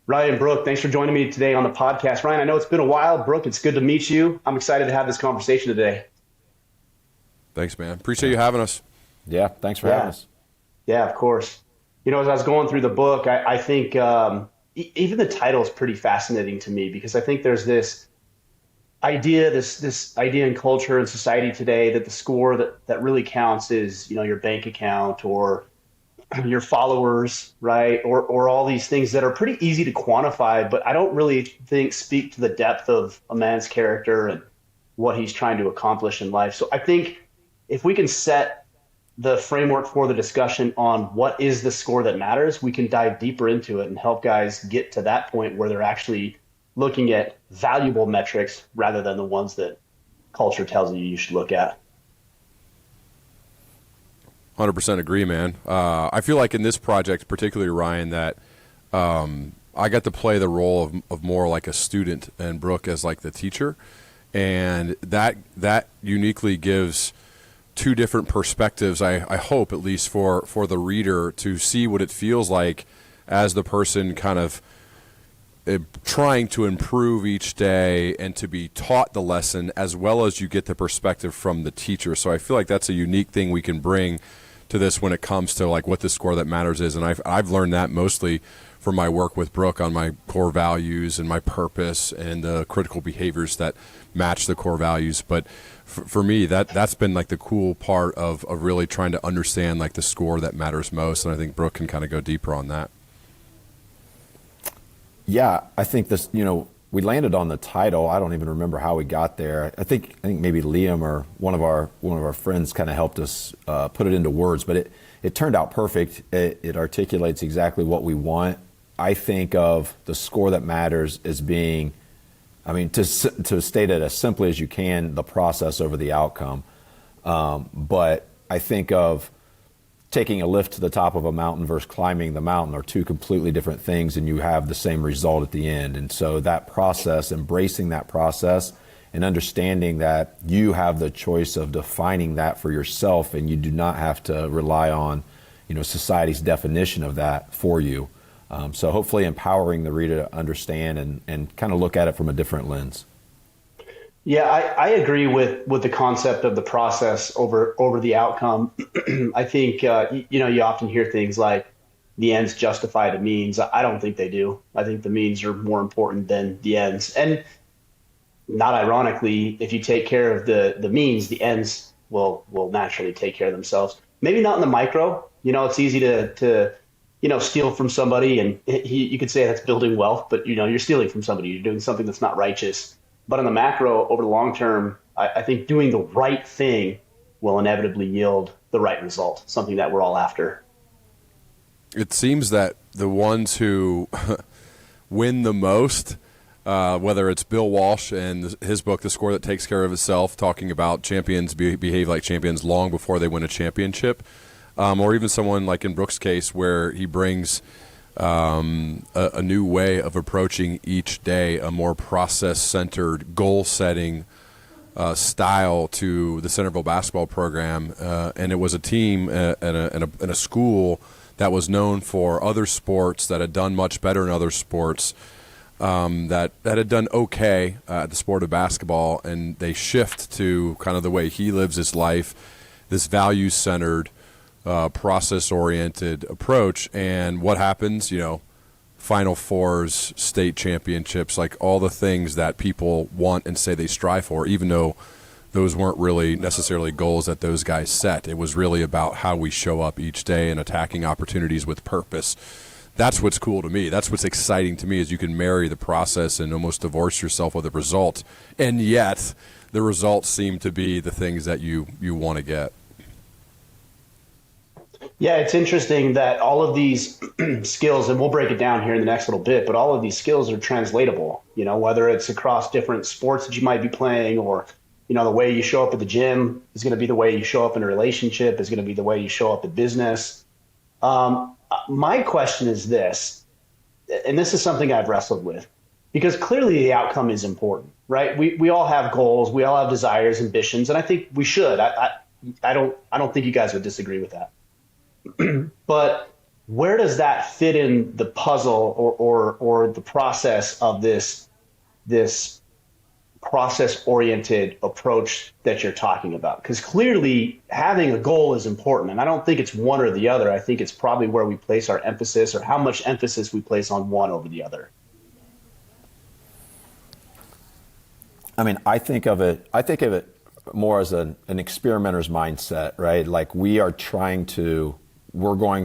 Ryan, Brooke, thanks for joining me today on the podcast. Ryan, I know it's been a while. Brooke, it's good to meet you. I'm excited to have this conversation today. Thanks, man. Appreciate you having us. Yeah, thanks for having Yeah, us. yeah, of course. As I was going through the book, I think even the title is pretty fascinating to me because I think there's this idea in culture and society today that the score that really counts is, your bank account or your followers, right? Or all these things that are pretty easy to quantify, but I don't really think speak to the depth of a man's character and what he's trying to accomplish in life. So I think if we can set the framework for the discussion on what is the score that matters, we can dive deeper into it and help guys get to that point where they're actually looking at valuable metrics rather than the ones that culture tells you should look at. 100% agree, man. I feel like in this project, particularly Ryan, that I got to play the role of more like a student and Brooke as like the teacher, and that uniquely gives two different perspectives. I hope, at least for the reader, to see what it feels like as the person kind of trying to improve each day and to be taught the lesson, as well as you get the perspective from the teacher. So I feel like that's a unique thing we can bring to this when it comes to like what the score that matters is. And I've learned that mostly from my work with Brooke on my core values and my purpose and the critical behaviors that match the core values. But for me, that's been like the cool part of really trying to understand like the score that matters most. And I think Brooke can kind of go deeper on that. Yeah, I think this, we landed on the title. I don't even remember how we got there. I think maybe Liam or one of our friends kind of helped us put it into words, but it turned out perfect. It articulates exactly what we want. I think of the score that matters as being, to state it as simply as you can, the process over the outcome. But I think of taking a lift to the top of a mountain versus climbing the mountain are two completely different things, and you have the same result at the end. And so that process, embracing that process and understanding that you have the choice of defining that for yourself, and you do not have to rely on, society's definition of that for you. So hopefully empowering the reader to understand and kind of look at it from a different lens. Yeah, I agree with the concept of the process over the outcome. I think you often hear things like the ends justify the means. I don't think they do. I think the means are more important than the ends. And not ironically, if you take care of the means, the ends will naturally take care of themselves. Maybe not in the micro. It's easy to steal from somebody, and you could say that's building wealth, but you're stealing from somebody. You're doing something that's not righteous. But in the macro, over the long term, I think doing the right thing will inevitably yield the right result, something that we're all after. It seems that the ones who win the most, whether it's Bill Walsh and his book, The Score That Takes Care of Itself, talking about champions behave like champions long before they win a championship, or even someone like in Brooke's case where he brings a new way of approaching each day, a more process-centered, goal-setting style to the Centerville basketball program. And it was a team in a school that was known for other sports, that had done much better in other sports, that had done okay at the sport of basketball, and they shift to kind of the way he lives his life, this values-centered, process-oriented approach. And what happens? Final Fours, state championships, like all the things that people want and say they strive for, even though those weren't really necessarily goals that those guys set. It was really about how we show up each day and attacking opportunities with purpose. That's what's cool to me. That's what's exciting to me, is you can marry the process and almost divorce yourself with the result. And yet the results seem to be the things that you want to get. Yeah, it's interesting that all of these skills, and we'll break it down here in the next little bit, but all of these skills are translatable, whether it's across different sports that you might be playing, or, the way you show up at the gym is going to be the way you show up in a relationship, is going to be the way you show up in business. My question is this, and this is something I've wrestled with, because clearly the outcome is important, right? We all have goals, we all have desires, ambitions, and I think we should. I don't think you guys would disagree with that. But where does that fit in the puzzle or the process of this process oriented approach that you're talking about? Because clearly having a goal is important. And I don't think it's one or the other. I think it's probably where we place our emphasis or how much emphasis we place on one over the other. I mean, I think of it more as an experimenter's mindset, right? Like we're going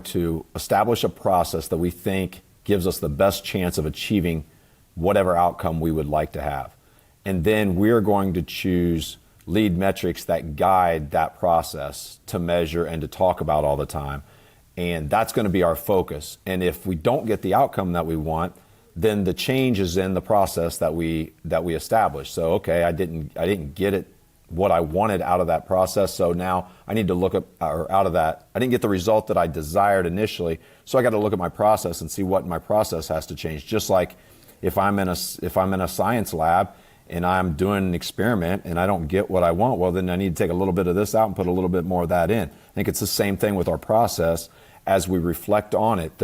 to establish a process that we think gives us the best chance of achieving whatever outcome we would like to have. And then we're going to choose lead metrics that guide that process to measure and to talk about all the time. And that's going to be our focus. And if we don't get the outcome that we want, then the change is in the process that we establish. So, okay, I didn't get it what I wanted out of that process. So now I need to look at, or out of that, I didn't get the result that I desired initially. So I got to look at my process and see what my process has to change. Just like if I'm in a science lab and I'm doing an experiment and I don't get what I want, well, then I need to take a little bit of this out and put a little bit more of that in. I think it's the same thing with our process as we reflect on it.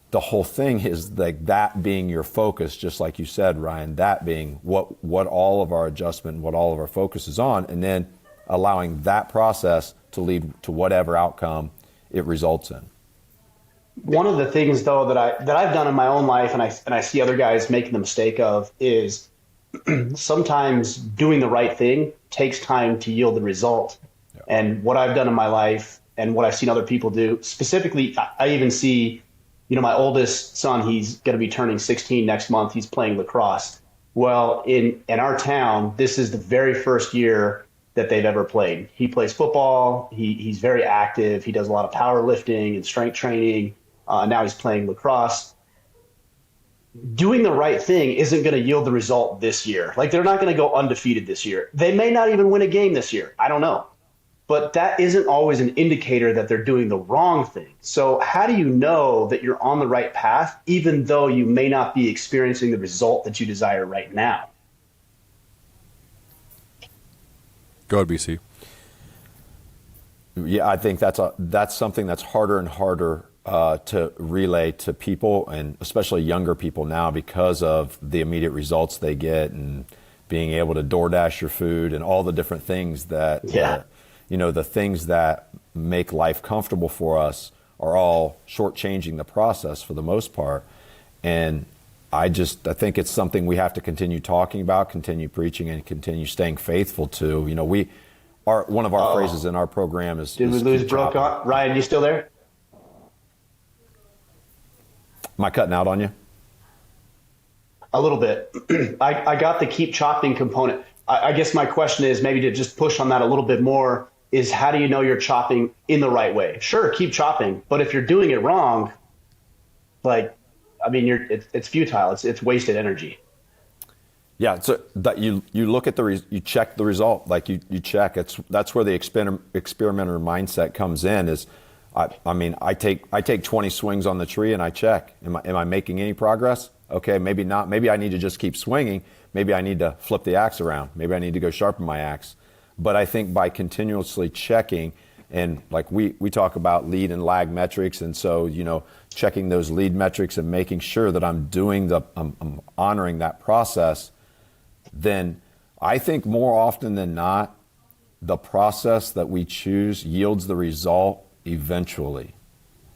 The whole thing is like that being your focus, just like you said, Ryan, that being what all of our adjustment, what all of our focus is on, and then allowing that process to lead to whatever outcome it results in. One of the things though that I've done in my own life and I see other guys making the mistake of is sometimes doing the right thing takes time to yield the result. Yeah. And what I've done in my life and what I've seen other people do, specifically, I even see, my oldest son, he's going to be turning 16 next month. He's playing lacrosse. Well, in our town, this is the very first year that they've ever played. He plays football. He's very active. He does a lot of powerlifting and strength training. Now he's playing lacrosse. Doing the right thing isn't going to yield the result this year. Like, they're not going to go undefeated this year. They may not even win a game this year. I don't know. But that isn't always an indicator that they're doing the wrong thing. So how do you know that you're on the right path, even though you may not be experiencing the result that you desire right now? Go ahead, BC. Yeah, I think that's something that's harder and harder to relay to people, and especially younger people now, because of the immediate results they get and being able to DoorDash your food and all the different things that, the things that make life comfortable for us are all shortchanging the process for the most part. And I think it's something we have to continue talking about, continue preaching, and continue staying faithful to. One of our phrases in our program is. Did we lose Brooke? Ryan, you still there? Am I cutting out on you? A little bit. I got the keep chopping component. I guess my question is, maybe to just push on that a little bit more, is how do you know you're chopping in the right way? Sure, keep chopping, but if you're doing it wrong, it's futile. It's wasted energy. Yeah, so that you look at you check the result, like you check. That's where the experimenter mindset comes in. Is I take 20 swings on the tree and I check. Am I making any progress? Okay, maybe not. Maybe I need to just keep swinging. Maybe I need to flip the axe around. Maybe I need to go sharpen my axe. But I think by continuously checking, and like we talk about lead and lag metrics, and so checking those lead metrics and making sure that I'm honoring that process, then I think more often than not, the process that we choose yields the result eventually.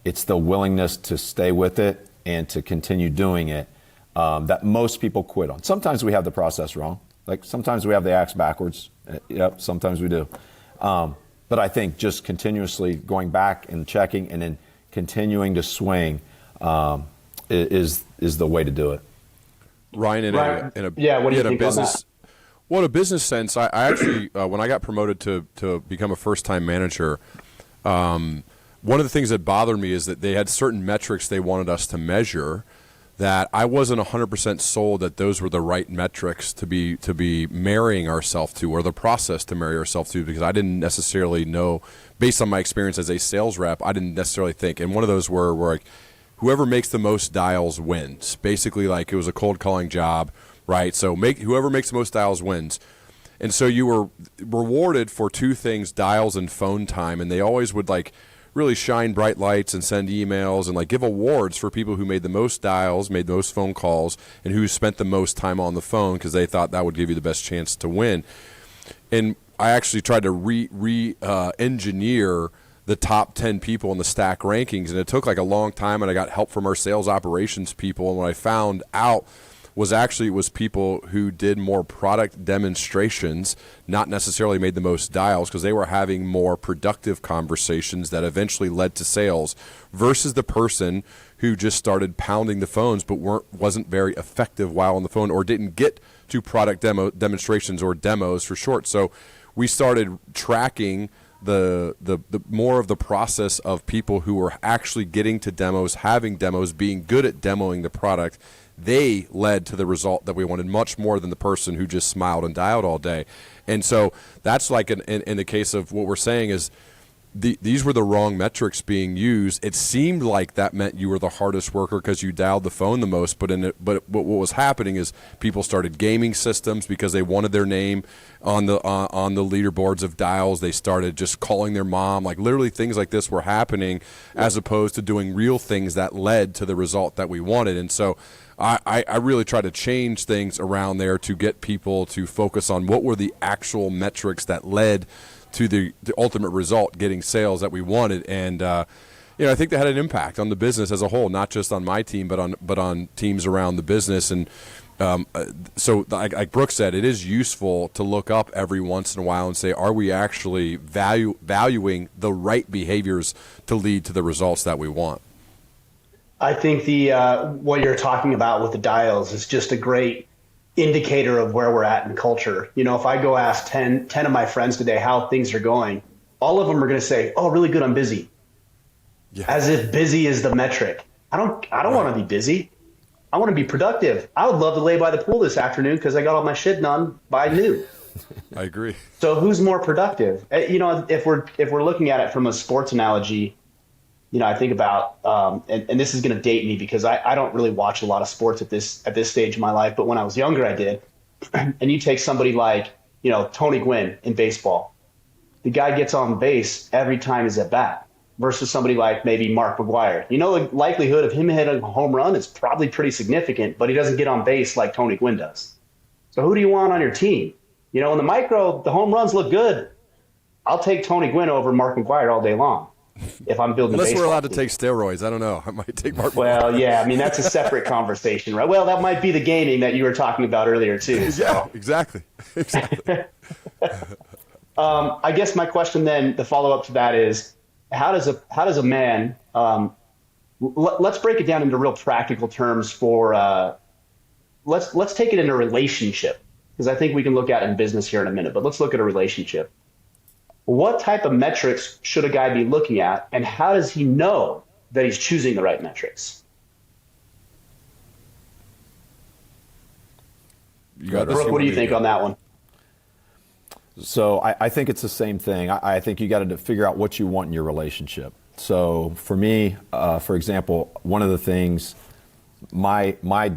It's the willingness to stay with it and to continue doing it that most people quit on. Sometimes we have the process wrong. Like sometimes we have the axe backwards. Yep, sometimes we do. But I think just continuously going back and checking and then continuing to swing is the way to do it. Ryan, in a business sense, I actually, when I got promoted to become a first-time manager, one of the things that bothered me is that they had certain metrics they wanted us to measure that I wasn't 100% sold that those were the right metrics to be marrying ourselves to, or the process to marry ourselves to, because I didn't necessarily know, based on my experience as a sales rep, I didn't necessarily think. And one of those were like, whoever makes the most dials wins. Basically, like it was a cold calling job, right? So whoever makes the most dials wins. And so you were rewarded for two things, dials and phone time, and they always would like really shine bright lights and send emails and like give awards for people who made the most dials, made the most phone calls, and who spent the most time on the phone because they thought that would give you the best chance to win. And I actually tried to engineer the top 10 people in the stack rankings, and it took like a long time, and I got help from our sales operations people, and what I found out was actually it was people who did more product demonstrations, not necessarily made the most dials, because they were having more productive conversations that eventually led to sales, versus the person who just started pounding the phones but wasn't very effective while on the phone, or didn't get to product demonstrations, or demos for short. So we started tracking the more of the process of people who were actually getting to demos, having demos, being good at demoing the product. They led to the result that we wanted much more than the person who just smiled and dialed all day. And so that's like in the case of what we're saying is these were the wrong metrics being used. It seemed like that meant you were the hardest worker because you dialed the phone the most. But what was happening is people started gaming systems because they wanted their name on the leaderboards of dials. They started just calling their mom. Like literally things like this were happening as opposed to doing real things that led to the result that we wanted. And so I really try to change things around there to get people to focus on what were the actual metrics that led to the ultimate result, getting sales that we wanted. And I think that had an impact on the business as a whole, not just on my team, but on teams around the business. And so like Brooke said, it is useful to look up every once in a while and say, are we actually valuing the right behaviors to lead to the results that we want? I think what you're talking about with the dials is just a great indicator of where we're at in culture. If I go ask 10 of my friends today how things are going, all of them are going to say, oh, really good, I'm busy. Yeah. As if busy is the metric. I don't want to be busy. I want to be productive. I would love to lay by the pool this afternoon because I got all my shit done by noon. I agree. So who's more productive? If we're looking at it from a sports analogy, I think about, and this is going to date me because I don't really watch a lot of sports at this stage of my life. But when I was younger, I did. And you take somebody like, Tony Gwynn in baseball. The guy gets on base every time he's at bat versus somebody like maybe Mark McGwire. The likelihood of him hitting a home run is probably pretty significant, but he doesn't get on base like Tony Gwynn does. So who do you want on your team? In the micro, the home runs look good. I'll take Tony Gwynn over Mark McGwire all day long. If I'm building unless we're allowed team. to take steroids, I don't know. I might take Mark. Well, yeah, that's a separate conversation, right? Well, that might be the gaming that you were talking about earlier too. So. Yeah, exactly. I guess my question then, the follow up to that is, how does a man? Let's break it down into real practical terms. Let's take it in a relationship, because I think we can look at it in business here in a minute. But let's look at a relationship. What type of metrics should a guy be looking at, and how does he know that he's choosing the right metrics? Brooke, what do you think on that one? So I think it's the same thing. I think you got to figure out what you want in your relationship. So for me, for example, one of the things, my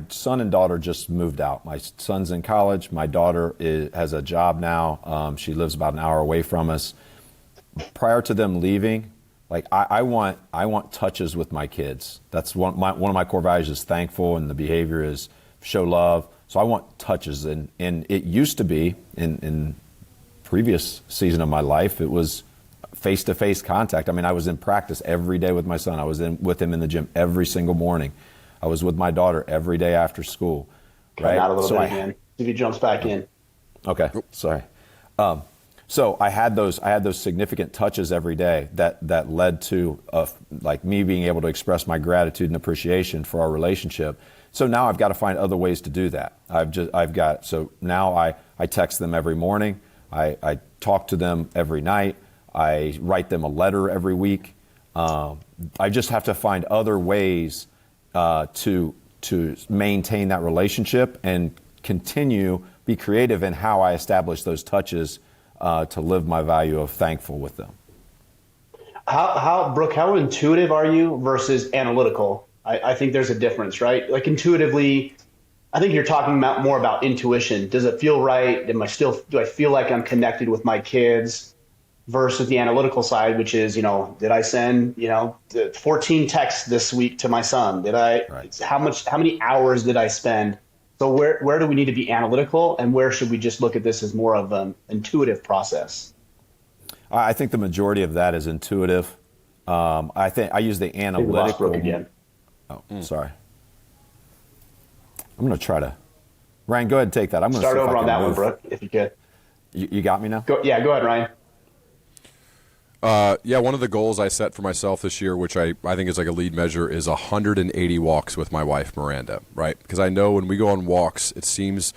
son and daughter just moved out. My son's in college. My daughter has a job now. She lives about an hour away from us. Prior to them leaving, like I want touches with my kids. That's one of my core values is thankful, and the behavior is show love. So I want touches, and it used to be in previous season of my life, it was face-to-face contact. I was in practice every day with my son. I was with him in the gym every single morning. I was with my daughter every day after school. Right? Out a little bit again. If he jumps back in. Okay, sorry. So I had those significant touches every day that led to like me being able to express my gratitude and appreciation for our relationship. So now I've got to find other ways to do that. So now I text them every morning. I talk to them every night. I write them a letter every week. I just have to find other ways to maintain that relationship and be creative in how I establish those touches to live my value of thankful with them. Brooke, how intuitive are you versus analytical? I think there's a difference, right? Like intuitively, I think you're talking more about intuition. Does it feel right? Do I feel like I'm connected with my kids? versus the analytical side, which is, did I send, 14 texts this week to my son? Right. How many hours did I spend? So where do we need to be analytical, and where should we just look at this as more of an intuitive process? I think the majority of that is intuitive. I think I use the analytical. Again. Oh, sorry. I'm going to try to. Ryan, go ahead and take that. I'm going to start over on that one, Brooke, if you could. You got me now? Go ahead, Ryan. One of the goals I set for myself this year, which I think is like a lead measure, is 180 walks with my wife, Miranda, right? Because I know when we go on walks, it seems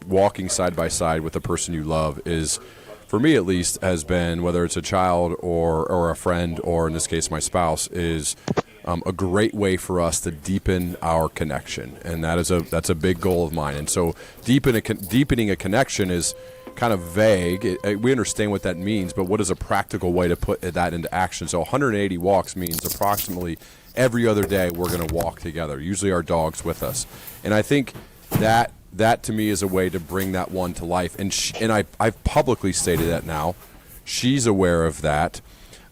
walking side by side with the person you love is, for me at least, has been, whether it's a child or a friend, or in this case, my spouse, is a great way for us to deepen our connection. And that's a big goal of mine. And so deepening a connection is kind of vague. We understand what that means, but what is a practical way to put that into action? So 180 walks means approximately every other day we're going to walk together, usually our dog's with us. And I think that to me is a way to bring that one to life. And I've publicly stated that now. She's aware of that.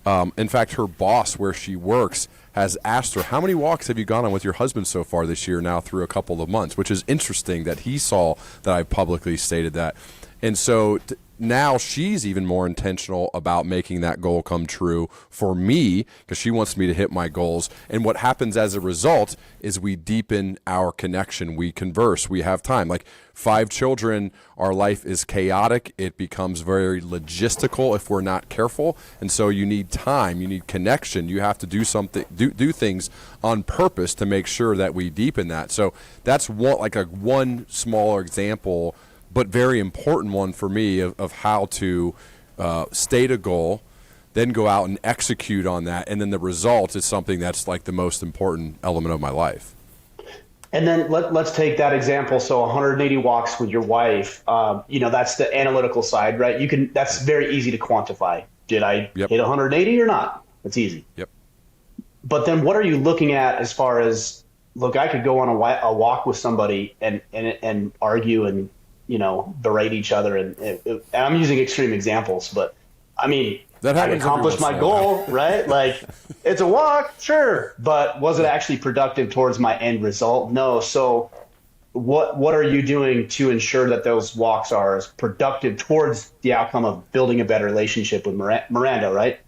In fact, her boss where she works has asked her, how many walks have you gone on with your husband so far this year, now through a couple of months, which is interesting that he saw that I publicly stated that. And so now she's even more intentional about making that goal come true for me, because she wants me to hit my goals. And what happens as a result is we deepen our connection. We converse. We have time. Like 5 children, our life is chaotic. It becomes very logistical if we're not careful. And so you need time. You need connection. You have to do something, do things on purpose to make sure that we deepen that. So that's one smaller example, but very important one for me of how to state a goal, then go out and execute on that, and then the result is something that's like the most important element of my life. And then let's take that example. So 180 walks with your wife, that's the analytical side, right? That's very easy to quantify. Did I hit 180 or not? That's easy. Yep. But then what are you looking at as far as, look, I could go on a walk with somebody and argue and berate each other. And I'm using extreme examples, but I mean, I accomplished my goal, right? Like, it's a walk, sure. But was it actually productive towards my end result? No. So what are you doing to ensure that those walks are as productive towards the outcome of building a better relationship with Miranda, right?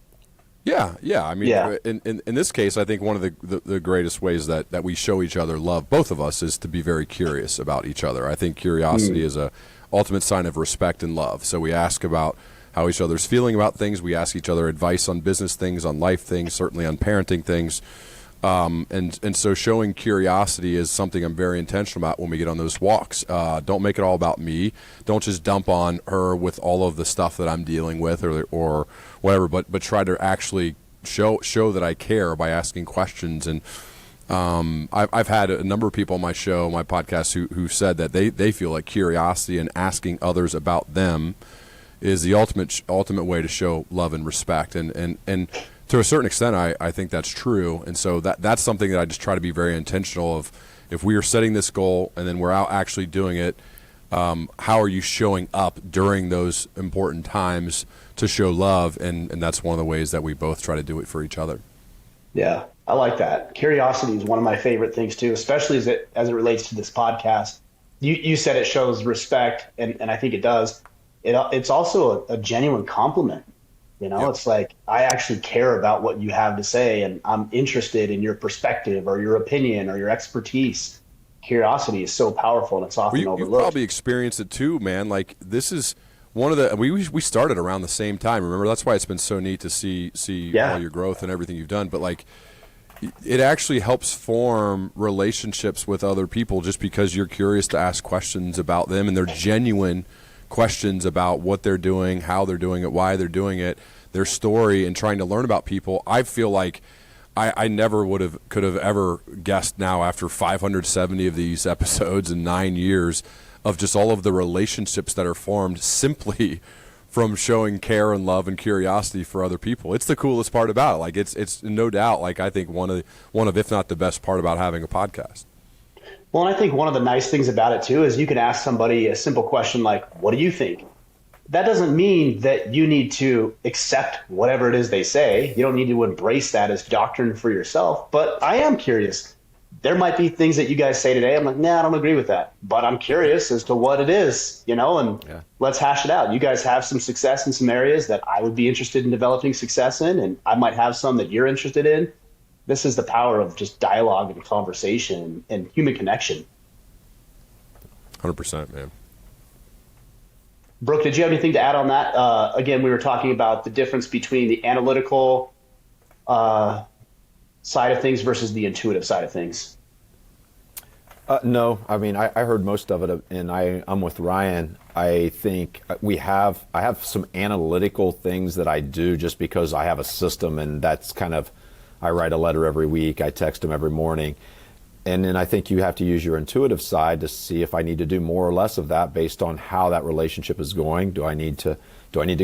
Yeah. I mean, in this case, I think one of the greatest ways that we show each other love, both of us, is to be very curious about each other. I think curiosity is a ultimate sign of respect and love. So we ask about how each other's feeling about things. We ask each other advice on business things, on life things, certainly on parenting things. And so showing curiosity is something I'm very intentional about when we get on those walks. Don't make it all about me. Don't just dump on her with all of the stuff that I'm dealing with or whatever, but try to actually show that I care by asking questions. And I've had a number of people on my show, my podcast, who said that they feel like curiosity and asking others about them is the ultimate way to show love and respect. And to a certain extent, I think that's true. And so that's something that I just try to be very intentional of. If we are setting this goal and then we're out actually doing it, how are you showing up during those important times to show love? And that's one of the ways that we both try to do it for each other. Yeah, I like that. Curiosity is one of my favorite things too, especially as it relates to this podcast. You said it shows respect, and I think it does. It's also a genuine compliment. It's like, I actually care about what you have to say, and I'm interested in your perspective or your opinion or your expertise. Curiosity is so powerful, and it's often overlooked. You probably experienced it too, man. Like, this is one of the we started around the same time. Remember, that's why it's been so neat to see all your growth and everything you've done. But like, it actually helps form relationships with other people just because you're curious to ask questions about them, and they're genuine questions about what they're doing, how they're doing it, why they're doing it, their story, and trying to learn about people. I feel like I never could have ever guessed now, after 570 of these episodes in 9 years, of just all of the relationships that are formed simply from showing care and love and curiosity for other people. It's the coolest part about it. Like, it's no doubt, like, I think one of if not the best part about having a podcast. Well, and I think one of the nice things about it too is you can ask somebody a simple question like, what do you think? that doesn't mean that you need to accept whatever it is they say. You don't need to embrace that as doctrine for yourself. But I am curious. There might be things that you guys say today. I'm like, nah, I don't agree with that. But I'm curious as to what it is, and let's hash it out. You guys have some success in some areas that I would be interested in developing success in, and I might have some that you're interested in. This is the power of just dialogue and conversation and human connection. 100%, man. Brooke, did you have anything to add on that? Again, we were talking about the difference between the analytical side of things versus the intuitive side of things. No, I mean, I heard most of it, and I'm with Ryan. I think I have some analytical things that I do just because I have a system, and that's kind of, I write a letter every week, I text them every morning. And then I think you have to use your intuitive side to see if I need to do more or less of that based on how that relationship is going. Do I need to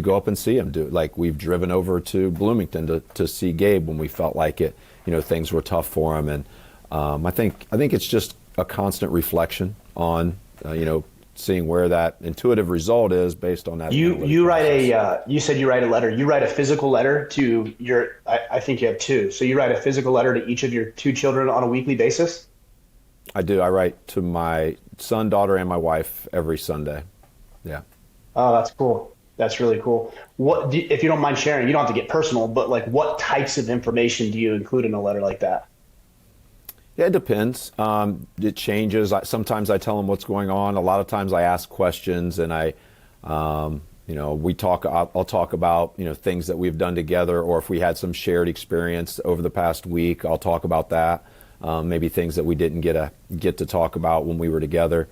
go up and see him? Like we've driven over to Bloomington to see Gabe when we felt like it, things were tough for him. And I think it's just a constant reflection on, seeing where that intuitive result is based on that. You write you said you write a letter. You write a physical letter to I think you have two. So you write a physical letter to each of your two children on a weekly basis? I do. I write to my son, daughter, and my wife every Sunday. Yeah. Oh, that's cool. That's really cool. If you don't mind sharing, you don't have to get personal, but like what types of information do you include in a letter like that? Yeah, it depends. It changes. Sometimes I tell them what's going on. A lot of times I ask questions, and we talk. I'll talk about things that we've done together, or if we had some shared experience over the past week, I'll talk about that. Maybe things that we didn't get to talk about when we were together.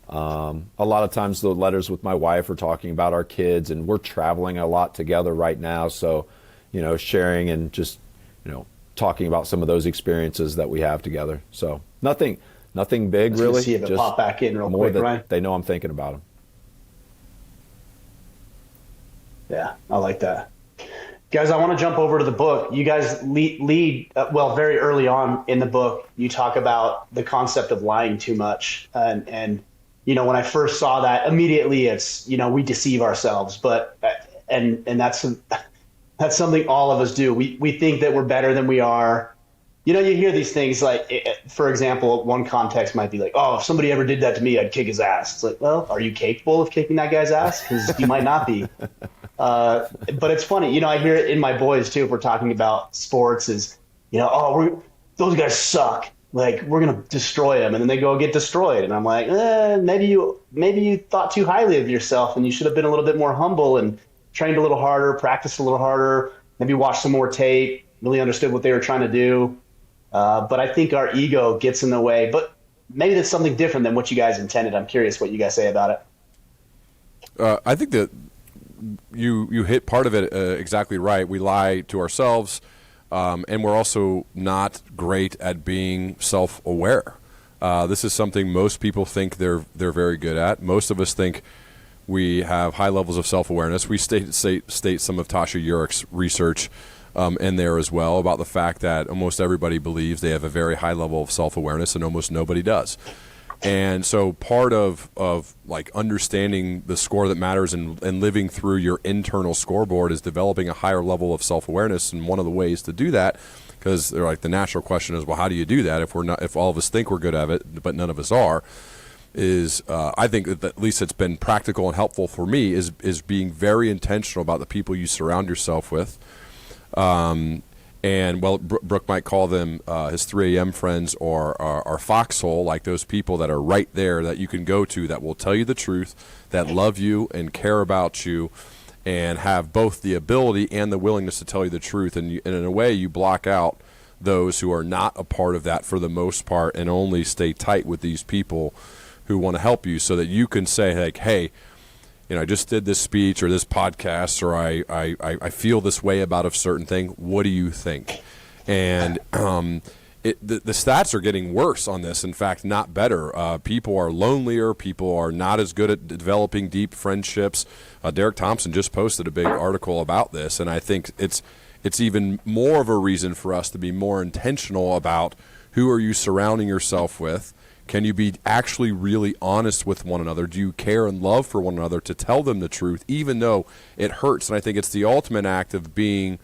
A lot of times the letters with my wife are talking about our kids, and we're traveling a lot together right now. So, sharing and just, talking about some of those experiences that we have together. So nothing big really. See if it just pop back in real more quick, that Ryan. they know I'm thinking about them. Yeah, I like that. Guys, I want to jump over to the book. You guys lead very early on in the book, you talk about the concept of lying too much. And when I first saw that, immediately it's, we deceive ourselves. But and that's something all of us do. We think that we're better than we are. You hear these things like, for example, one context might be like, oh, if somebody ever did that to me, I'd kick his ass. It's like, well, are you capable of kicking that guy's ass? Because you might not be. But it's funny, I hear it in my boys too. If we're talking about sports, is those guys suck. Like we're gonna destroy them, and then they go get destroyed. And I'm like, maybe you thought too highly of yourself, and you should have been a little bit more humble and trained a little harder, practiced a little harder, maybe watched some more tape, really understood what they were trying to do. But I think our ego gets in the way. But maybe that's something different than what you guys intended. I'm curious what you guys say about it. I think that you hit part of it exactly right. We lie to ourselves, and we're also not great at being self-aware. This is something most people think they're very good at. Most of us think we have high levels of self-awareness. We state some of Tasha Urich's research in there as well about the fact that almost everybody believes they have a very high level of self-awareness, and almost nobody does. And so part of like understanding the score that matters and living through your internal scoreboard is developing a higher level of self-awareness. And one of the ways to do that, because they're like the natural question is, well, how do you do that if all of us think we're good at it, but none of us are? Is I think that at least it's been practical and helpful for me is being very intentional about the people you surround yourself with. And Brooke might call them his 3 a.m. friends or foxhole, like those people that are right there that you can go to that will tell you the truth, that love you and care about you, and have both the ability and the willingness to tell you the truth. And in a way, you block out those who are not a part of that for the most part, and only stay tight with these people who want to help you, so that you can say, like, hey, I just did this speech or this podcast, or I feel this way about a certain thing. What do you think? And the stats are getting worse on this. In fact, not better. People are lonelier. People are not as good at developing deep friendships. Derek Thompson just posted a big article about this, and I think it's even more of a reason for us to be more intentional about who are you surrounding yourself with. Can you be actually really honest with one another? Do you care and love for one another to tell them the truth, even though it hurts? And I think it's the ultimate act of being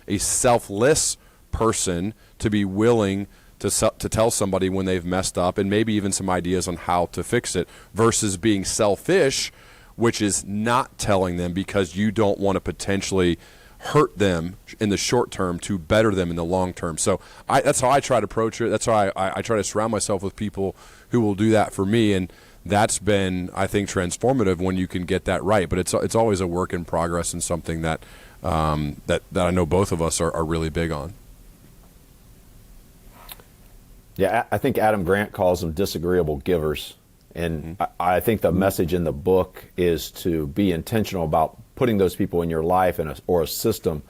a selfless person to be willing to tell somebody when they've messed up and maybe even some ideas on how to fix it, versus being selfish, which is not telling them because you don't want to potentially hurt them in the short term to better them in the long term. So that's how I try to approach it. That's how I try to surround myself with people who will do that for me. And that's been, I think, transformative when you can get that right. But it's always a work in progress and something that that I know both of us are really big on. Yeah, I think Adam Grant calls them disagreeable givers. And I think the message in the book is to be intentional about putting those people in your life or a system.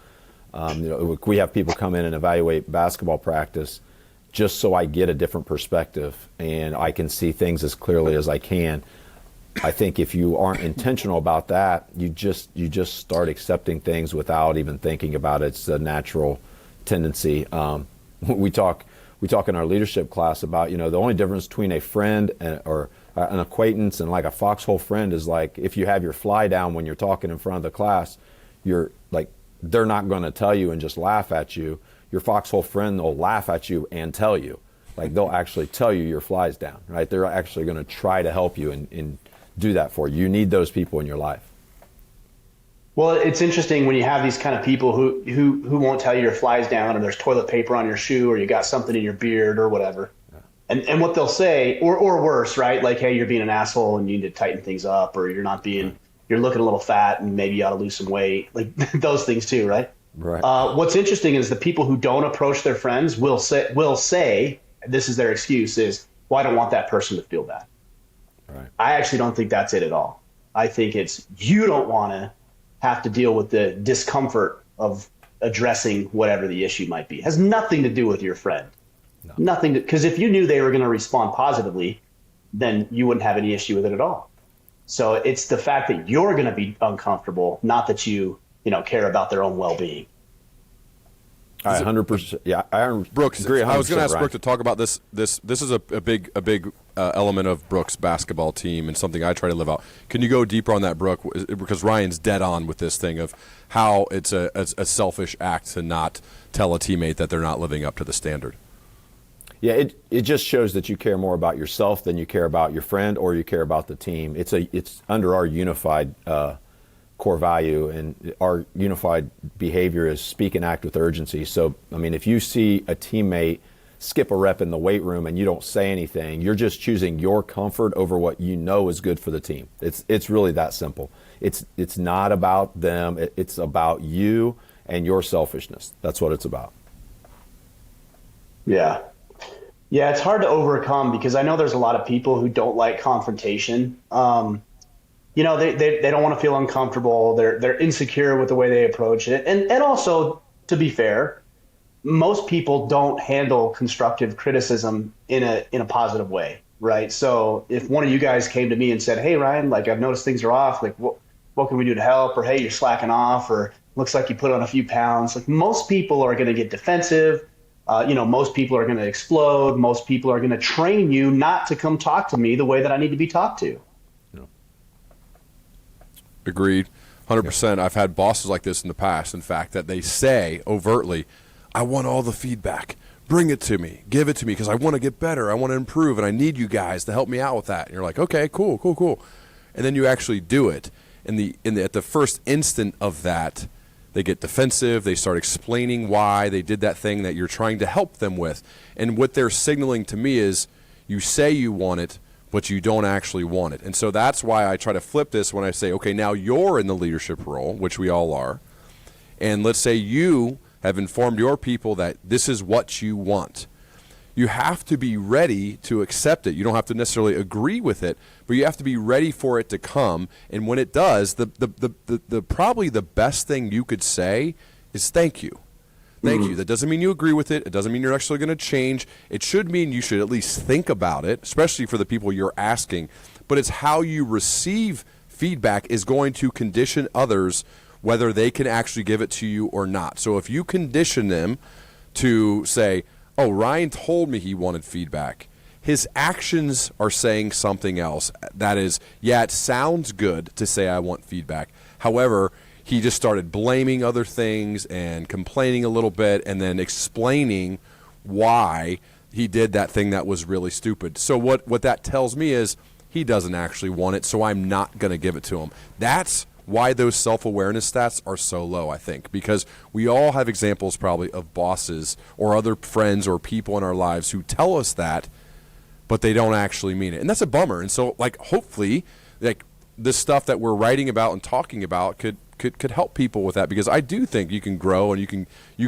We have people come in and evaluate basketball practice just so I get a different perspective and I can see things as clearly as I can. I think if you aren't intentional about that, you just start accepting things without even thinking about it. It's a natural tendency. We talk in our leadership class about, the only difference between a friend or an acquaintance and like a foxhole friend is like if you have your fly down when you're talking in front of the class, they're not going to tell you and just laugh at you. Your foxhole friend will laugh at you and tell you. Like they'll actually tell you your fly's down, right? They're actually going to try to help you and do that for you. You need those people in your life. Well, it's interesting when you have these kind of people who won't tell you your fly's down, or there's toilet paper on your shoe, or you got something in your beard or whatever. And what they'll say, or worse, right? Like, hey, you're being an asshole and you need to tighten things up, or you're looking a little fat and maybe you ought to lose some weight. Like those things too, right? Right. What's interesting is the people who don't approach their friends will say, this is their excuse, is, well, I don't want that person to feel bad. Right. I actually don't think that's it at all. I think it's you don't want to have to deal with the discomfort of addressing whatever the issue might be. It has nothing to do with your friend. No. Nothing, because if you knew they were going to respond positively, then you wouldn't have any issue with it at all. So it's the fact that you're going to be uncomfortable, not that you care about their own well-being. 100%. Yeah, I Brooks, agree. I was going to ask Ryan. Brooke to talk about this. This is a big element of Brooks' basketball team and something I try to live out. Can you go deeper on that, Brooke? Because Ryan's dead on with this thing of how it's a selfish act to not tell a teammate that they're not living up to the standard. Yeah, it just shows that you care more about yourself than you care about your friend or you care about the team. It's under our unified core value, and our unified behavior is speak and act with urgency. So, I mean, if you see a teammate skip a rep in the weight room and you don't say anything, you're just choosing your comfort over what you know is good for the team. It's really that simple. It's not about them. It's about you and your selfishness. That's what it's about. Yeah. Yeah, it's hard to overcome because I know there's a lot of people who don't like confrontation. They don't want to feel uncomfortable. They're insecure with the way they approach it. And also, to be fair, most people don't handle constructive criticism in a positive way, right? So if one of you guys came to me and said, hey, Ryan, like I've noticed things are off, like what can we do to help? Or hey, you're slacking off, or looks like you put on a few pounds. Like most people are going to get defensive. Most people are going to explode. Most people are going to train you not to come talk to me the way that I need to be talked to. Agreed. 100%. I've had bosses like this in the past, in fact, that they say overtly, I want all the feedback. Bring it to me. Give it to me because I want to get better. I want to improve, and I need you guys to help me out with that. And you're like, okay, cool. And then you actually do it. At the first instant of that, they get defensive. They start explaining why they did that thing that you're trying to help them with. And what they're signaling to me is you say you want it, but you don't actually want it. And so that's why I try to flip this when I say, okay, now you're in the leadership role, which we all are. And let's say you have informed your people that this is what you want. You have to be ready to accept it. You don't have to necessarily agree with it, but you have to be ready for it to come. And when it does, the probably the best thing you could say is thank you. Thank you. That doesn't mean you agree with it. It doesn't mean you're actually going to change. It should mean you should at least think about it, especially for the people you're asking. But it's how you receive feedback is going to condition others whether they can actually give it to you or not. So if you condition them to say, oh, Ryan told me he wanted feedback. his actions are saying something else. That is, yeah, it sounds good to say I want feedback. However, he just started blaming other things and complaining a little bit and then explaining why he did that thing that was really stupid. So what that tells me is he doesn't actually want it, so I'm not going to give it to him. That's why those self-awareness stats are so low, I think, because we all have examples probably of bosses or other friends or people in our lives who tell us that, but they don't actually mean it. And that's a bummer. And so, like, hopefully, like, this stuff that we're writing about and talking about could help people with that, because I do think you can grow and you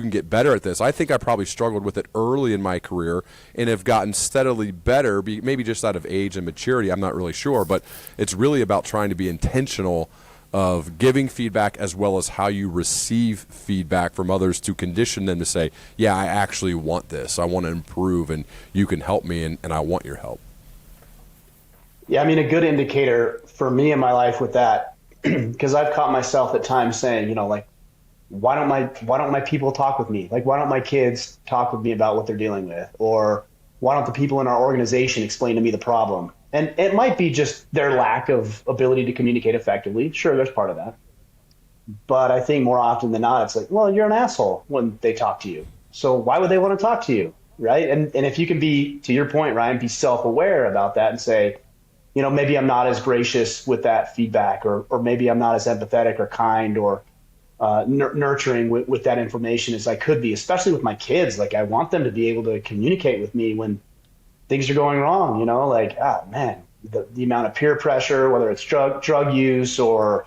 can get better at this. I think I probably struggled with it early in my career and have gotten steadily better, maybe just out of age and maturity. I'm not really sure, but it's really about trying to be intentional of giving feedback as well as how you receive feedback from others to condition them to say, yeah, I actually want this. I want to improve, and you can help me, and I want your help. Yeah, I mean, a good indicator for me in my life with that, because I've caught myself at times saying, like, why don't my people talk with me? Like, why don't my kids talk with me about what they're dealing with? Or why don't the people in our organization explain to me the problem? And it might be just their lack of ability to communicate effectively. Sure, there's part of that. But I think more often than not, it's like, well, you're an asshole when they talk to you. So why would they want to talk to you? Right. And if you can be, to your point, Ryan, be self-aware about that and say, maybe I'm not as gracious with that feedback, or maybe I'm not as empathetic or kind or nurturing with that information as I could be, especially with my kids. Like, I want them to be able to communicate with me when things are going wrong, like, man, the amount of peer pressure, whether it's drug use or,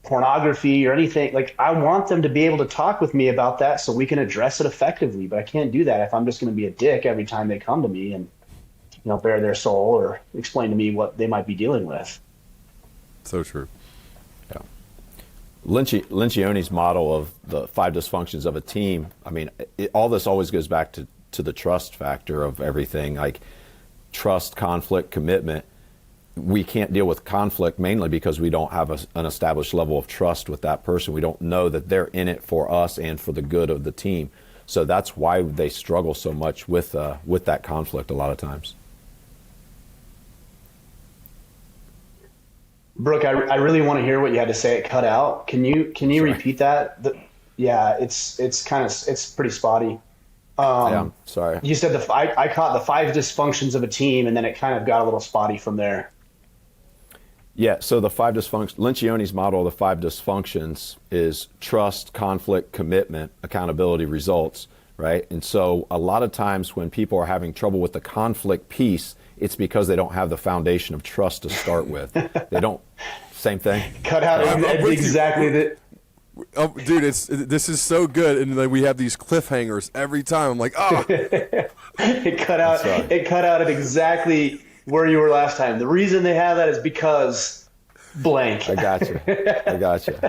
pornography or anything. Like, I want them to be able to talk with me about that so we can address it effectively. But I can't do that if I'm just going to be a dick every time they come to me and, bare their soul or explain to me what they might be dealing with. So true. Yeah. Lencioni's model of the 5 dysfunctions of a team, I mean, all this always goes back to the trust factor of everything, like trust, conflict, commitment. We can't deal with conflict mainly because we don't have an established level of trust with that person. We don't know that they're in it for us and for the good of the team. So that's why they struggle so much with that conflict a lot of times. Brooke, I really want to hear what you had to say. It cut out. Can you repeat that? Yeah, it's pretty spotty. Yeah, I'm sorry. You said I caught the 5 dysfunctions of a team, and then it kind of got a little spotty from there. Yeah, so the 5 dysfunctions, Lencioni's model of the 5 dysfunctions is trust, conflict, commitment, accountability, results, right? And so a lot of times when people are having trouble with the conflict piece, it's because they don't have the foundation of trust to start with. They don't. Same thing. Cut out exactly the. Oh, dude, this is so good, and then we have these cliffhangers every time. I'm like, oh. It cut out. It cut out at exactly where you were last time. The reason they have that is because blank. I got you.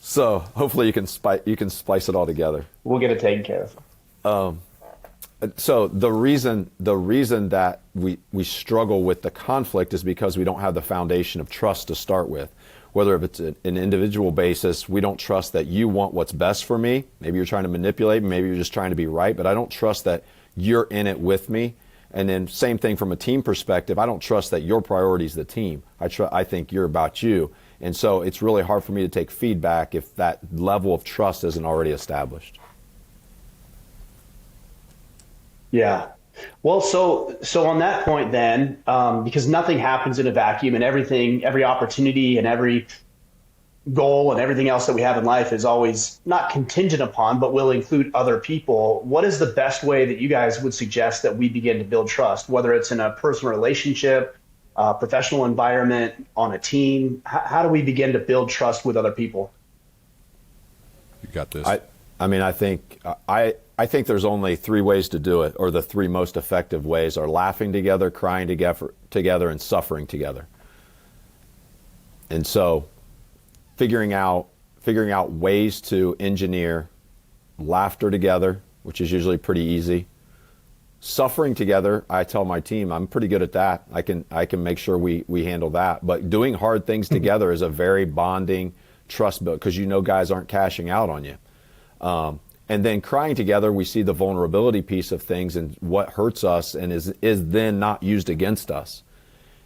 So hopefully you can splice it all together. We'll get it taken care of. So the reason that we struggle with the conflict is because we don't have the foundation of trust to start with. Whether if it's an individual basis, we don't trust that you want what's best for me. Maybe you're trying to manipulate, maybe you're just trying to be right, but I don't trust that you're in it with me. And then same thing from a team perspective, I don't trust that your priority is the team. I think you're about you. And so it's really hard for me to take feedback if that level of trust isn't already established. Yeah. Well, so on that point then, because nothing happens in a vacuum, and every opportunity and every goal and everything else that we have in life is always not contingent upon, but will include other people. What is the best way that you guys would suggest that we begin to build trust, whether it's in a personal relationship, professional environment, on a team? How do we begin to build trust with other people? You got this. I think there's only 3 ways to do it, or the 3 most effective ways are laughing together, crying together, and suffering together. And so figuring out ways to engineer laughter together, which is usually pretty easy. Suffering together, I tell my team, I'm pretty good at that. I can make sure we handle that. But doing hard things together is a very bonding trust build, because guys aren't cashing out on you. And then crying together, we see the vulnerability piece of things and what hurts us and is then not used against us.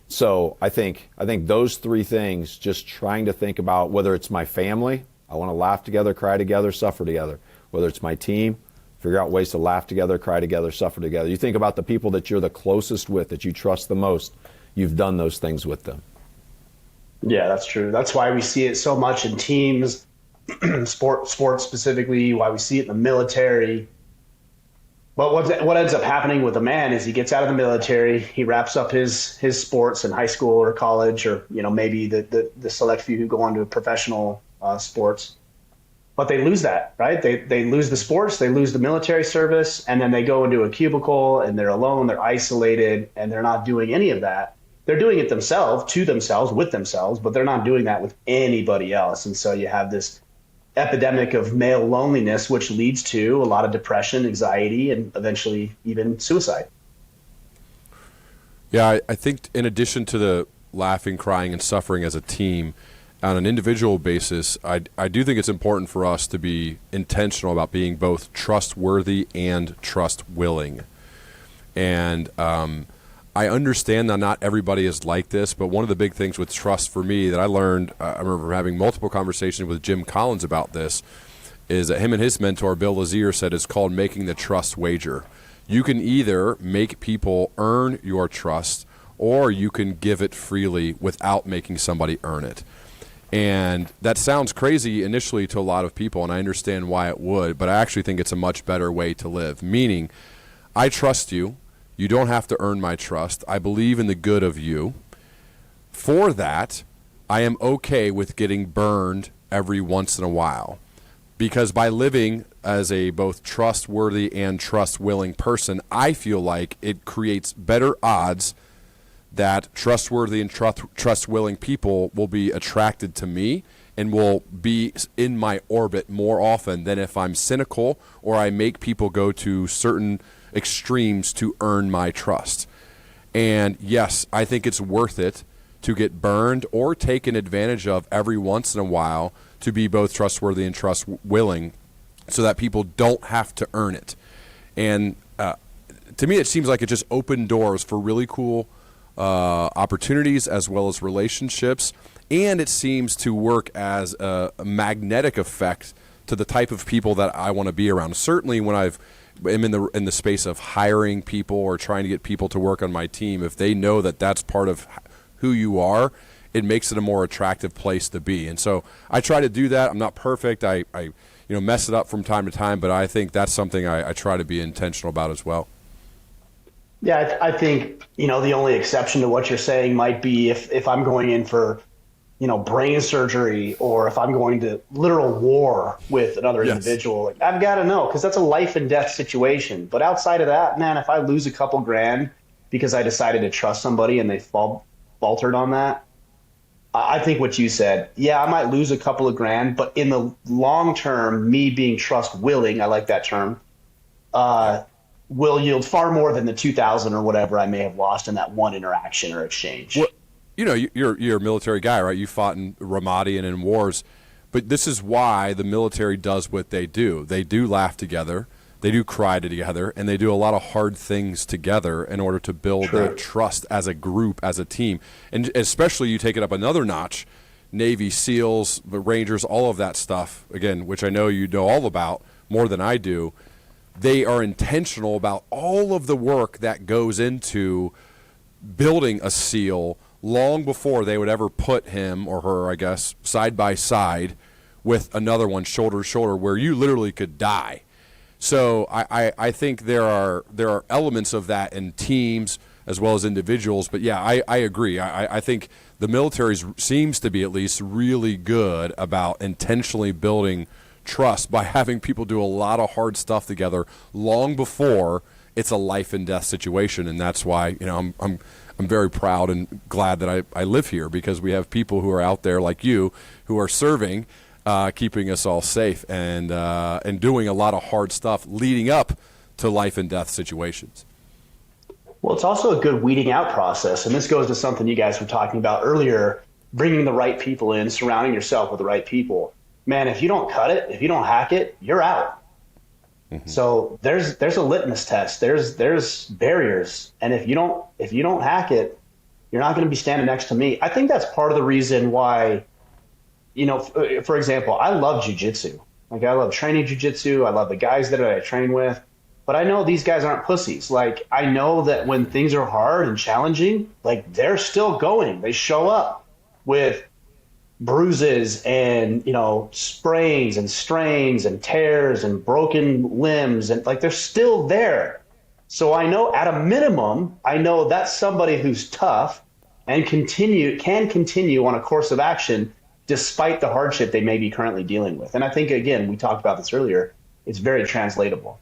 So I think those three things, just trying to think about whether it's my family, I want to laugh together, cry together, suffer together. Whether it's my team, figure out ways to laugh together, cry together, suffer together. You think about the people that you're the closest with, that you trust the most, you've done those things with them. Yeah, that's true. That's why we see it so much in teams, sports specifically, why we see it in the military. But what ends up happening with a man is he gets out of the military, he wraps up his sports in high school or college, or maybe the select few who go on to professional sports. But they lose that, right? They lose the sports, they lose the military service, and then they go into a cubicle and they're alone, they're isolated, and they're not doing any of that. They're doing it themselves, to themselves, with themselves, but they're not doing that with anybody else. And so you have this epidemic of male loneliness, which leads to a lot of depression, anxiety, and eventually even suicide. Yeah, I think in addition to the laughing, crying, and suffering as a team, on an individual basis, I do think it's important for us to be intentional about being both trustworthy and trust-willing. And I understand that not everybody is like this, but one of the big things with trust for me that I learned, I remember having multiple conversations with Jim Collins about this, is that him and his mentor, Bill Lazier, said it's called making the trust wager. You can either make people earn your trust, or you can give it freely without making somebody earn it. And that sounds crazy initially to a lot of people, and I understand why it would, but I actually think it's a much better way to live. Meaning, I trust you. You don't have to earn my trust. I believe in the good of you. For that, I am okay with getting burned every once in a while. Because by living as a both trustworthy and trust-willing person, I feel like it creates better odds that trustworthy and trust-willing people will be attracted to me and will be in my orbit more often than if I'm cynical or I make people go to certain extremes to earn my trust. And yes, I think it's worth it to get burned or taken advantage of every once in a while to be both trustworthy and trust-willing so that people don't have to earn it. And to me, it seems like it just opened doors for really cool opportunities as well as relationships, and it seems to work as a magnetic effect to the type of people that I want to be around. Certainly when I'm in the space of hiring people or trying to get people to work on my team, if they know that that's part of who you are, it makes it a more attractive place to be. And so I try to do that. I'm not perfect. I mess it up from time to time, but I think that's something I try to be intentional about as well. Yeah, I think, the only exception to what you're saying might be if I'm going in for, brain surgery, or if I'm going to literal war with another individual. Like, I've got to know, because that's a life and death situation. But outside of that, man, if I lose a couple grand because I decided to trust somebody and they faltered on that, I think what you said, yeah, I might lose a couple of grand, but in the long term, me being trust willing, I like that term, will yield far more than the 2,000 or whatever I may have lost in that one interaction or exchange. Well, you're a military guy, right? You fought in Ramadi and in wars, but this is why the military does what they do. They do laugh together, they do cry together, and they do a lot of hard things together in order to build that trust as a group, as a team. And especially you take it up another notch, Navy, SEALs, the Rangers, all of that stuff, again, which I know you know all about more than I do. They are intentional about all of the work that goes into building a SEAL long before they would ever put him or her, I guess, side by side with another one, shoulder to shoulder, where you literally could die. So I think there are elements of that in teams as well as individuals. But yeah, I agree. I think the military seems to be at least really good about intentionally building trust by having people do a lot of hard stuff together long before it's a life and death situation. And that's why, I'm very proud and glad that I live here, because we have people who are out there like you who are serving, keeping us all safe and doing a lot of hard stuff leading up to life and death situations. Well, it's also a good weeding out process. And this goes to something you guys were talking about earlier, bringing the right people in, surrounding yourself with the right people. Man, if you don't cut it, if you don't hack it, you're out. So there's a litmus test. There's barriers, and if you don't hack it, you're not going to be standing next to me. I think that's part of the reason why, for example, I love jujitsu. Like, I love training jujitsu. I love the guys that I train with, but I know these guys aren't pussies. Like, I know that when things are hard and challenging, like, they're still going. They show up with bruises and sprains and strains and tears and broken limbs, and like, they're still there. So I know, at a minimum, I know that's somebody who's tough and can continue on a course of action despite the hardship they may be currently dealing with. And I think, again, we talked about this earlier, it's very translatable.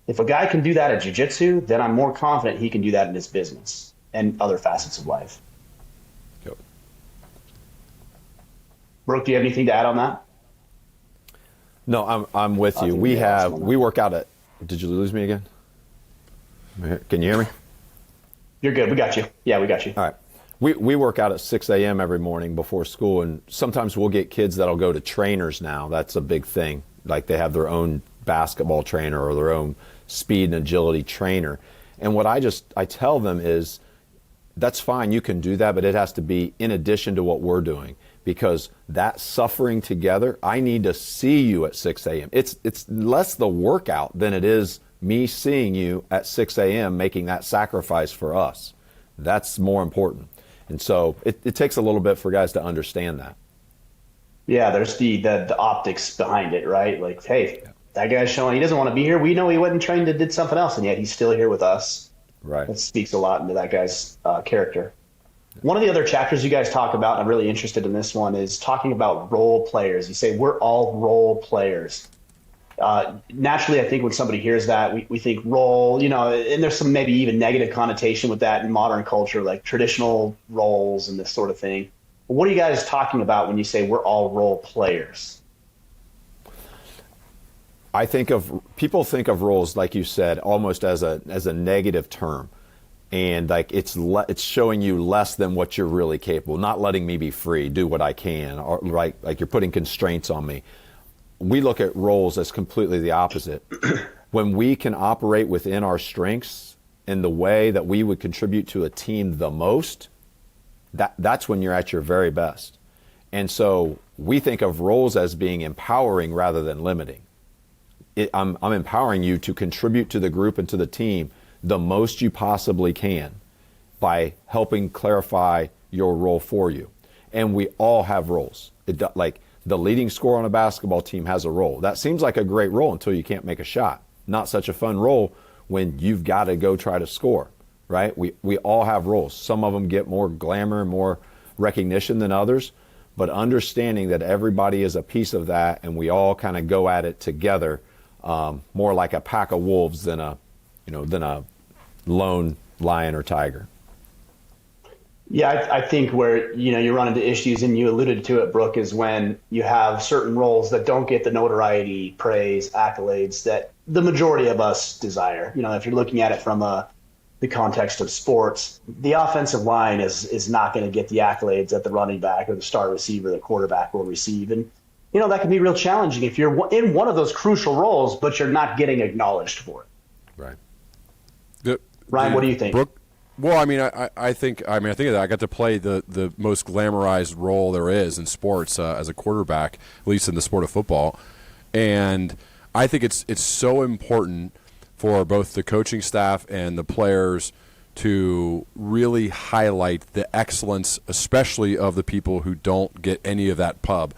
If a guy can do that at jiu-jitsu, then I'm more confident he can do that in his business and other facets of life. Yep. Brooke, do you have anything to add on that? No, I'm with you. We work out at. Did you lose me again? Can you hear me? You're good. We got you. Yeah, we got you. All right. We work out at 6 a.m. every morning before school, and sometimes we'll get kids that'll go to trainers now. That's a big thing. Like, they have their own basketball trainer or their own speed and agility trainer. And what I tell them is, that's fine, you can do that, but it has to be in addition to what we're doing, because that suffering together, I need to see you at 6 a.m. It's less the workout than it is me seeing you at 6 a.m. making that sacrifice for us. That's more important. And so it takes a little bit for guys to understand that. Yeah, there's the optics behind it, right? Like, hey, that guy's showing he doesn't want to be here. We know he went and trained and did something else, and yet he's still here with us. Right. That speaks a lot into that guy's character. One of the other chapters you guys talk about, and I'm really interested in this one, is talking about role players. You say we're all role players. Naturally, I think when somebody hears that, we think role, and there's some maybe even negative connotation with that in modern culture, like traditional roles and this sort of thing. But what are you guys talking about when you say we're all role players? People think of roles, like you said, almost as a negative term. And like, it's showing you less than what you're really capable, not letting me be free, do what I can, or like you're putting constraints on me. We look at roles as completely the opposite. When we can operate within our strengths in the way that we would contribute to a team the most, that's when you're at your very best. And so we think of roles as being empowering rather than limiting. I'm empowering you to contribute to the group and to the team the most you possibly can by helping clarify your role for you. And we all have roles. Like, the leading scorer on a basketball team has a role. That seems like a great role until you can't make a shot. Not such a fun role when you've got to go try to score, right? We all have roles. Some of them get more glamour and more recognition than others, but understanding that everybody is a piece of that and we all kind of go at it together, more like a pack of wolves than a lone lion or tiger. Yeah, I think where you run into issues, and you alluded to it, Brooke, is when you have certain roles that don't get the notoriety, praise, accolades that the majority of us desire. If you're looking at it from the context of sports, the offensive line is not going to get the accolades that the running back or the star receiver, the quarterback will receive, and that can be real challenging if you're in one of those crucial roles, but you're not getting acknowledged for it. Right. Ryan, what do you think? Brooke? Well, I think that I got to play the most glamorized role there is in sports as a quarterback, at least in the sport of football, and I think it's so important for both the coaching staff and the players to really highlight the excellence, especially of the people who don't get any of that pub,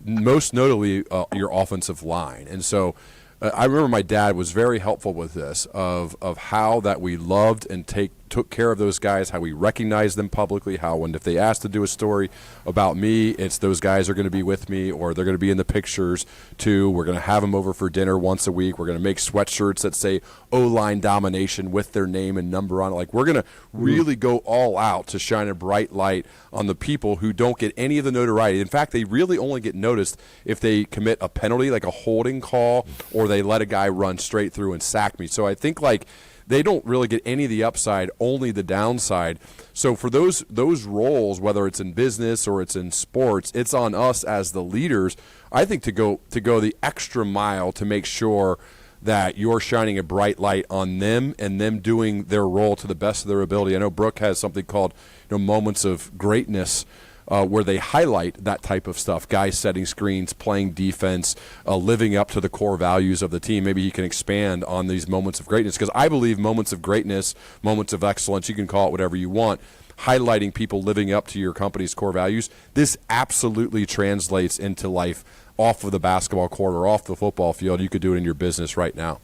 most notably your offensive line. And so I remember my dad was very helpful with this of how that we loved and took care of those guys, how we recognized them publicly, how if they asked to do a story about me, it's those guys are going to be with me or they're going to be in the pictures too. We're going to have them over for dinner once a week. We're going to make sweatshirts that say O-line domination with their name and number on it. Like, we're going to really go all out to shine a bright light on the people who don't get any of the notoriety. In fact, they really only get noticed if they commit a penalty, like a holding call, or they let a guy run straight through and sack me. So I think, like, they don't really get any of the upside, only the downside. So for those roles, whether it's in business or it's in sports, it's on us as the leaders, I think, to go the extra mile to make sure that you're shining a bright light on them and them doing their role to the best of their ability. I know Brooke has something called moments of greatness, where they highlight that type of stuff, guys setting screens, playing defense, living up to the core values of the team. Maybe he can expand on these moments of greatness, because I believe moments of greatness, moments of excellence, you can call it whatever you want, highlighting people living up to your company's core values, this absolutely translates into life off of the basketball court or off the football field. You could do it in your business right now.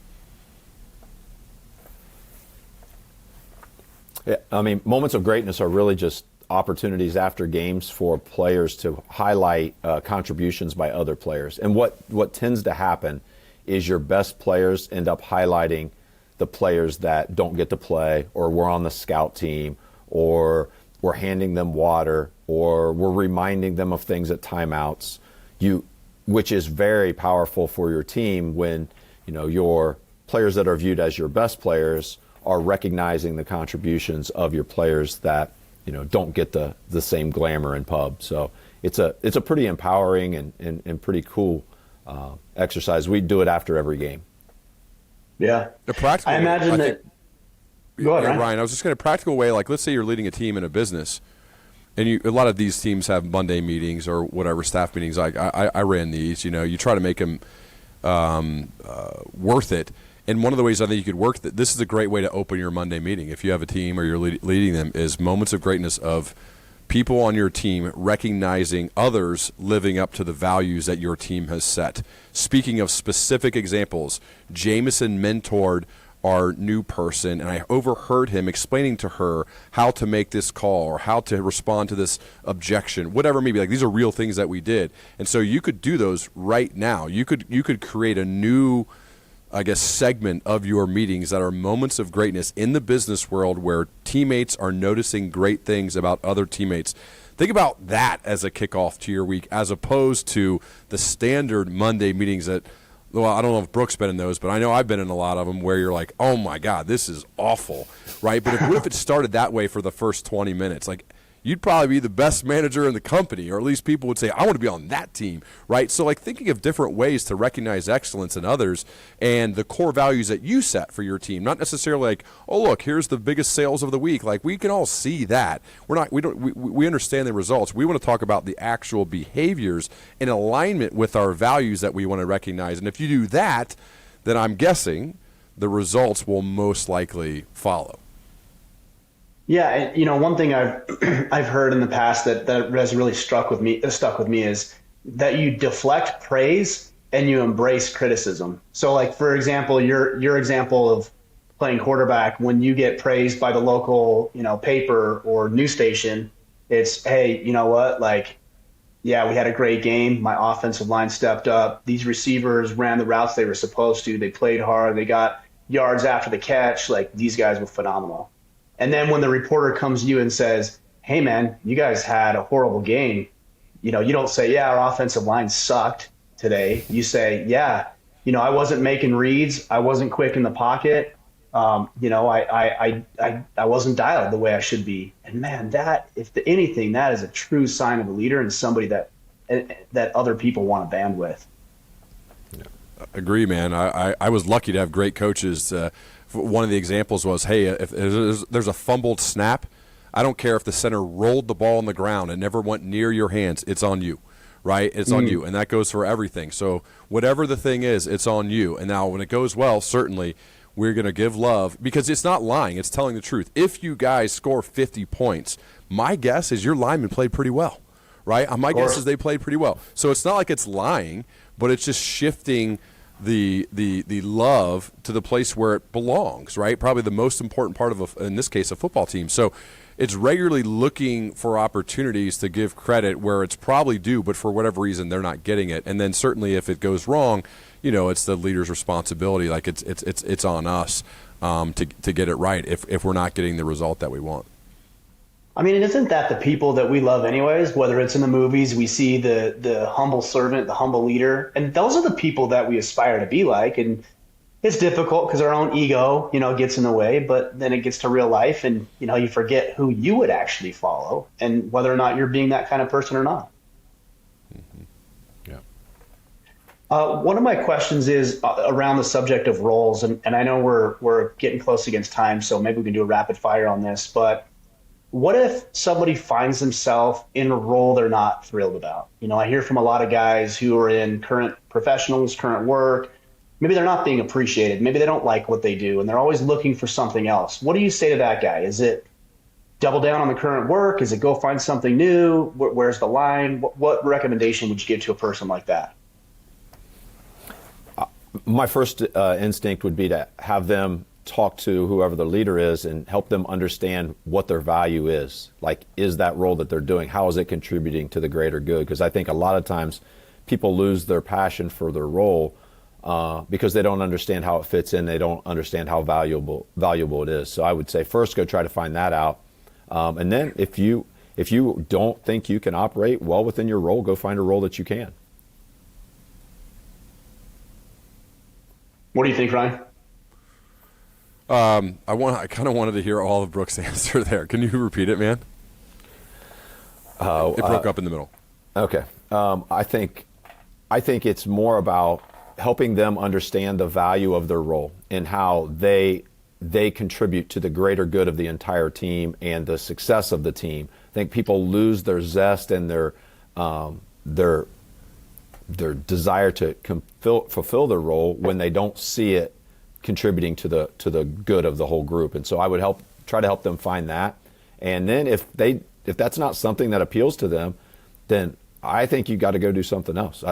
Yeah, I mean, moments of greatness are really just opportunities after games for players to highlight contributions by other players. And what tends to happen is your best players end up highlighting the players that don't get to play, or were on the scout team, or we're handing them water, or we're reminding them of things at timeouts, which is very powerful for your team when your players that are viewed as your best players are recognizing the contributions of your players that don't get the same glamour in pub. So it's a pretty empowering and pretty cool exercise. We do it after every game. Yeah, the practical. I imagine that. Go ahead, Ryan. I was just going to practical way. Like, let's say you're leading a team in a business, and a lot of these teams have Monday meetings or whatever staff meetings. Like I ran these. You try to make them worth it. And one of the ways I think you could work this is a great way to open your Monday meeting if you have a team or you're leading them, is moments of greatness of people on your team recognizing others living up to the values that your team has set. Speaking of specific examples, Jameson mentored our new person, and I overheard him explaining to her how to make this call or how to respond to this objection, whatever it may be. Like, these are real things that we did. And so you could do those right now. You could create a new, I guess, segment of your meetings that are moments of greatness in the business world where teammates are noticing great things about other teammates. Think about that as a kickoff to your week, as opposed to the standard Monday meetings that, well, I don't know if Brooke's been in those, but I know I've been in a lot of them where you're like, oh my God, this is awful, right? But what if it started that way for the first 20 minutes? Like, you'd probably be the best manager in the company, or at least people would say, I want to be on that team, right? So, like, thinking of different ways to recognize excellence in others and the core values that you set for your team. Not necessarily like, oh, look, here's the biggest sales of the week. Like, we can all see that. We understand the results. We want to talk about the actual behaviors in alignment with our values that we want to recognize. And if you do that, then I'm guessing the results will most likely follow. Yeah, and, one thing I've heard in the past that has really stuck with me is that you deflect praise and you embrace criticism. So, like, for example, your example of playing quarterback, when you get praised by the local paper or news station, it's, hey, you know what, like, yeah, we had a great game. My offensive line stepped up. These receivers ran the routes they were supposed to. They played hard. They got yards after the catch. Like, these guys were phenomenal. And then when the reporter comes to you and says, hey, man, you guys had a horrible game, you don't say, yeah, our offensive line sucked today. You say, yeah, I wasn't making reads. I wasn't quick in the pocket. I wasn't dialed the way I should be. And, man, that, if anything, that is a true sign of a leader and somebody that other people want to band with. Agree, man. I was lucky to have great coaches. One of the examples was, hey, if there's a fumbled snap, I don't care if the center rolled the ball on the ground and never went near your hands, it's on you, right? It's on you, and that goes for everything. So whatever the thing is, it's on you. And now when it goes well, certainly we're going to give love, because it's not lying, it's telling the truth. If you guys score 50 points, my guess is your linemen played pretty well, right? My guess is they played pretty well. So it's not like it's lying, but it's just shifting the love to the place where it belongs, right? Probably the most important part of, in this case, a football team. So it's regularly looking for opportunities to give credit where it's probably due, but for whatever reason they're not getting it. And then certainly if it goes wrong, it's the leader's responsibility. Like, it's on us to get it right if we're not getting the result that we want. I mean, isn't that the people that we love anyways? Whether it's in the movies, we see the humble servant, the humble leader, and those are the people that we aspire to be like. And it's difficult because our own ego, gets in the way, but then it gets to real life and, you forget who you would actually follow and whether or not you're being that kind of person or not. Mm-hmm. Yeah. One of my questions is around the subject of roles, and I know we're getting close against time, so maybe we can do a rapid fire on this. But what if somebody finds themselves in a role they're not thrilled about? I hear from a lot of guys who are in current professionals, current work. Maybe they're not being appreciated. Maybe they don't like what they do, and they're always looking for something else. What do you say to that guy? Is it double down on the current work? Is it go find something new? Where's the line? What recommendation would you give to a person like that? My first instinct would be to have them talk to whoever the leader is and help them understand what their value is. Like, is that role that they're doing, how is it contributing to the greater good? Because I think a lot of times people lose their passion for their role because they don't understand how it fits in. They don't understand how valuable it is. So I would say first go try to find that out. And then if you don't think you can operate well within your role, go find a role that you can. What do you think, Ryan? I kind of wanted to hear all of Brooks' answer there. Can you repeat it, man? It broke up in the middle. Okay. I think it's more about helping them understand the value of their role and how they contribute to the greater good of the entire team and the success of the team. I think people lose their zest and their desire to fulfill their role when they don't see it contributing to the good of the whole group. And so I would try to help them find that. And then if that's not something that appeals to them, then I think you got to go do something else.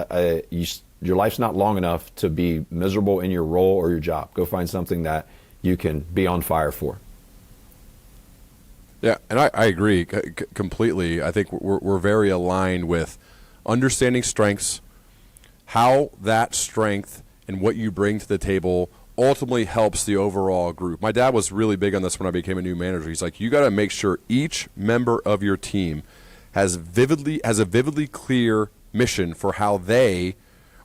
Your life's not long enough to be miserable in your role or your job. Go find something that you can be on fire for. Yeah, and I agree completely. I think we're very aligned with understanding strengths, how that strength and what you bring to the table ultimately helps the overall group. My dad was really big on this when I became a new manager. He's like, you got to make sure each member of your team has a vividly clear mission for how they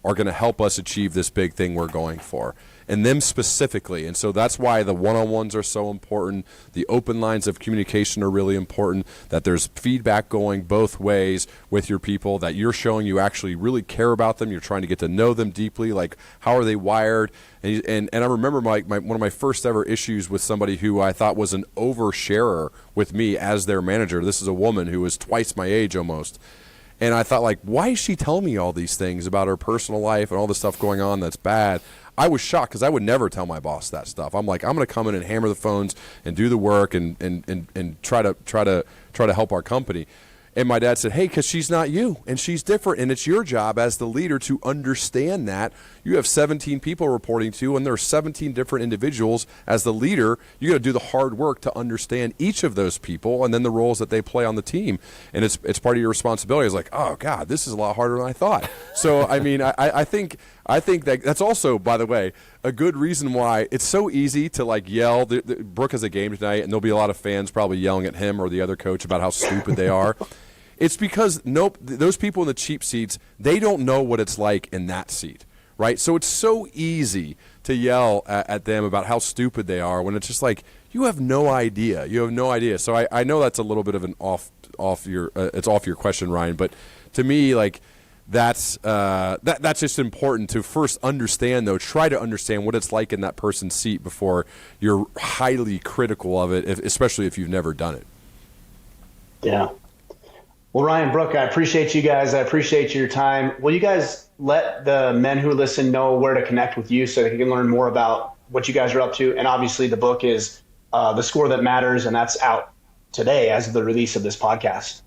are going to help us achieve this big thing we're going for, and them specifically. And so that's why the one-on-ones are so important. The open lines of communication are really important, that there's feedback going both ways with your people, that you're showing you actually really care about them. You're trying to get to know them deeply, like how are they wired? And I remember one of my first ever issues with somebody who I thought was an oversharer with me as their manager. This is a woman who was twice my age almost. And I thought, like, why is she telling me all these things about her personal life and all this stuff going on that's bad? I was shocked because I would never tell my boss that stuff. I'm like, I'm going to come in and hammer the phones and do the work and try to help our company. And my dad said, hey, because she's not you, and she's different, and it's your job as the leader to understand that. You have 17 people reporting to you, and there are 17 different individuals. As the leader, you got to do the hard work to understand each of those people and then the roles that they play on the team. And it's part of your responsibility. It's like, oh, God, this is a lot harder than I thought. So, I mean, I think that's also, by the way, a good reason why it's so easy to, like, yell. Brooke has a game tonight, and there'll be a lot of fans probably yelling at him or the other coach about how stupid they are. It's because those people in the cheap seats, they don't know what it's like in that seat, right? So it's so easy to yell at them about how stupid they are when it's just like, you have no idea. You have no idea. So I know that's a little bit of an off your question, Ryan, but to me, like, that's just important to first understand, though. Try to understand what it's like in that person's seat before you're highly critical of it, especially if you've never done it. Yeah. Well, Ryan, Brooke, I appreciate you guys. I appreciate your time. Will you guys let the men who listen know where to connect with you so they can learn more about what you guys are up to? And obviously the book is The Score That Matters, and that's out today as of the release of this podcast.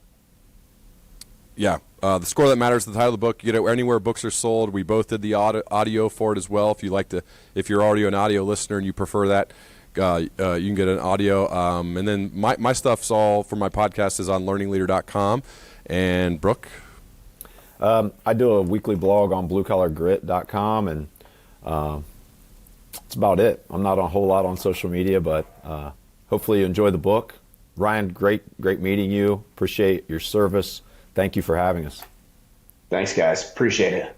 Yeah. The Score That Matters, the title of the book. You get it anywhere books are sold. We both did the audio for it as well. If you're already an audio listener and you prefer that, you can get an audio. And then my stuff's all for my podcast is on learningleader.com. And Brooke? I do a weekly blog on bluecollargrit.com, and that's about it. I'm not a whole lot on social media, but hopefully you enjoy the book. Ryan, great meeting you. Appreciate your service. Thank you for having us. Thanks, guys. Appreciate it.